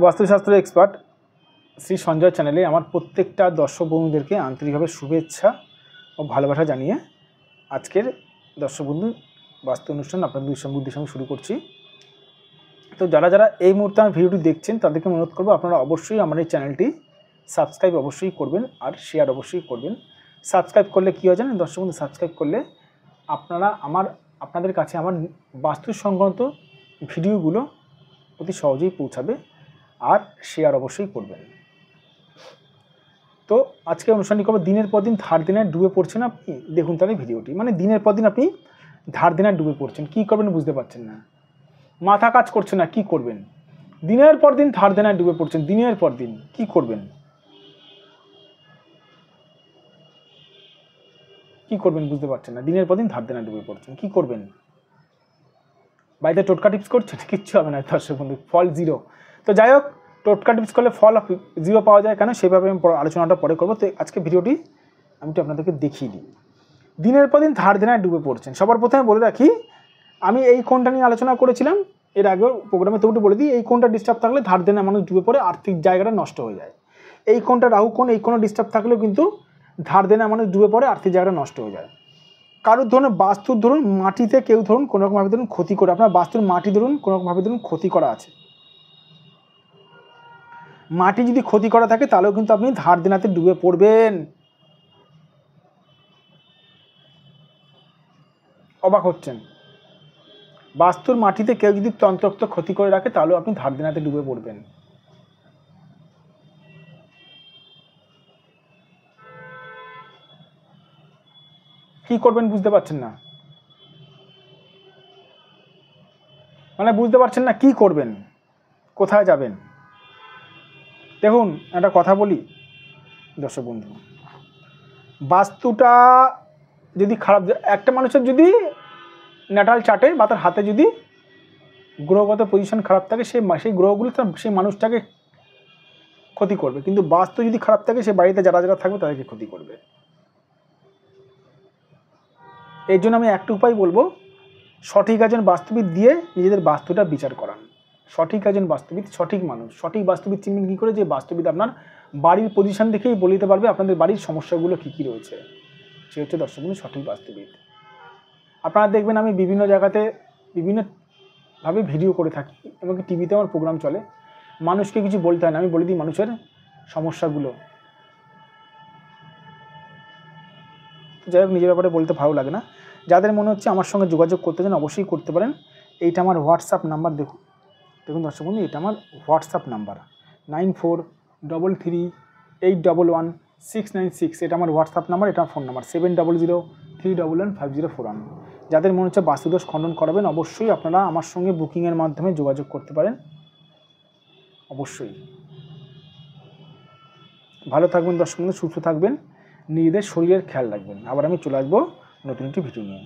বাস্তুশাস্ত্র এক্সপার্ট শ্রী সঞ্জয় চ্যানেলে আমার প্রত্যেকটা দর্শক বন্ধুদেরকে আন্তরিকভাবে শুভেচ্ছা ও ভালোবাসা জানিয়ে আজকের দর্শক বন্ধু বাস্তু অনুষ্ঠান আপনাদের উদ্দেশ্যে আমি শুরু করছি। তো যারা যারা এই মুহূর্তে আমার ভিডিওটি দেখছেন তাদেরকে অনুরোধ করবো আপনারা অবশ্যই আমার এই চ্যানেলটি সাবস্ক্রাইব অবশ্যই করবেন আর শেয়ার অবশ্যই করবেন। সাবস্ক্রাইব করলে কী হয় জানেন দর্শক বন্ধু, সাবস্ক্রাইব করলে আপনাদের কাছে আমার বাস্তু সংক্রান্ত ভিডিওগুলো অতি সহজেই পৌঁছাবে আর শেয়ার অবশ্যই করবেন। তো আজকে অনুষ্ঠানটি করবো দিনের পর দিন ধার দেনায় ডুবে পড়ছেন আপনি। দেখুন তাহলে ভিডিওটি, মানে দিনের পর দিন আপনি ধার দেনায় ডুবে পড়ছেন, কী করবেন বুঝতে পারছেন না, মাথা কাজ করছে না, কী করবেন। দিনের পর দিন ধার দেনায় ডুবে পড়ছেন, দিনের পর দিন কী করবেন, কী করবেন বুঝতে পারছেন না, দিনের পর দিন ধার দেনায় ডুবে পড়ছেন, কী করবেন। বাড়িতে টোটকা টিপস করছেন, কিচ্ছু হবে না দর্শক বন্ধু, ফল জিরো। তো যাই হোক, টোটকা টিপস করলে ফল জিরো পাওয়া যায় কেন, সেভাবে আমি আলোচনাটা পরে করবো। তো আজকে ভিডিওটি আমি তো আপনাদেরকে দেখিয়ে দিই। দিনের পর দিন ধার দেনায় ডুবে পড়ছেন। সবার প্রথমে বলে রাখি, আমি এই কোণটা নিয়ে আলোচনা করেছিলাম এর আগেও প্রোগ্রামে, তবুটি বলে দিই, এই কোণটা ডিস্টার্ব থাকলে ধার দেনায় মানুষ ডুবে পড়ে, আর্থিক জায়গাটা নষ্ট হয়ে যায়। এই কোণটা রাহু কোণ, এই কোণে ডিস্টার্ব থাকলেও কিন্তু ধার দেনায় মানুষ ডুবে পড়ে, আর্থিক জায়গাটা নষ্ট হয়ে যায়। কারোর ধরুন বাস্তুর ধরুন মাটিতে কেউ ধরুন কোনোরকমভাবে ধরুন ক্ষতি করে, আপনার বাস্তুর মাটি ধরুন কোনোরকমভাবে ধরুন ক্ষতি করা আছে, মাটি যদি ক্ষতি করা থাকে তাহলেও কিন্তু আপনি ধার দেনাতে ডুবে পড়বেন। অবাক হচ্ছেন, বাস্তুর মাটিতে কেউ যদি তন্ত্রক্ত ক্ষতি করে রাখে তাহলেও আপনি ধার দেনাতে ডুবে পড়বেন। কি করবেন বুঝতে পারছেন না, মানে বুঝতে পারছেন না কি করবেন, কোথায় যাবেন। দেখুন একটা কথা বলি দর্শক বন্ধু, বাস্তুটা যদি খারাপ, একটা মানুষের যদি ন্যাটাল চার্টে বা তার হাতে যদি গ্রহগত পজিশন খারাপ থাকে, সেই গ্রহগুলো সেই মানুষটাকে ক্ষতি করবে, কিন্তু বাস্তু যদি খারাপ থাকে সে বাড়িতে যারা যারা থাকবে তাদেরকে ক্ষতি করবে। এর জন্য আমি একটা উপায় বলবো, সঠিক একজন বাস্তুবিদ দিয়ে নিজেদের বাস্তুটা বিচার করান। সঠিক একজন বাস্তুবিদ, সঠিক মানুষ, সঠিক বাস্তুবিদ চিনবেন কী করে, যে বাস্তুবিদ আপনার বাড়ির পজিশন দেখেই বলে দিতে পারবে আপনাদের বাড়ির সমস্যাগুলো কী কী রয়েছে। সে হচ্ছে দর্শকবন্ধু সঠিক বাস্তুবিদ। আপনারা দেখবেন আমি বিভিন্ন জায়গাতে বিভিন্নভাবে ভিডিও করে থাকি, এবং টিভিতে আমার প্রোগ্রাম চলে, মানুষকে কিছু বলতে হয় না, আমি বলে দিই মানুষের সমস্যাগুলো। যাই হোক, নিজের ব্যাপারে বলতে ভালো লাগে না। যাদের মনে হচ্ছে আমার সঙ্গে যোগাযোগ করতে চান অবশ্যই করতে পারেন। এইটা আমার হোয়াটসঅ্যাপ নাম্বার, দেখুন দর্শক বন্ধু, এটা আমার হোয়াটসঅ্যাপ নাম্বার 9433811696। এটা আমার হোয়াটসঅ্যাপ নাম্বার, এটা ফোন নাম্বার 7003115041। যাদের মনে হচ্ছে বাস্তুদোষ খণ্ডন করাবেন অবশ্যই আপনারা আমার সঙ্গে বুকিংয়ের মাধ্যমে যোগাযোগ করতে পারেন। অবশ্যই ভালো থাকবেন দর্শক বন্ধু, সুস্থ থাকবেন, নিজেদের শরীরের খেয়াল রাখবেন। আবার আমি চলে আসবো নতুন একটি ভিডিও নিয়ে।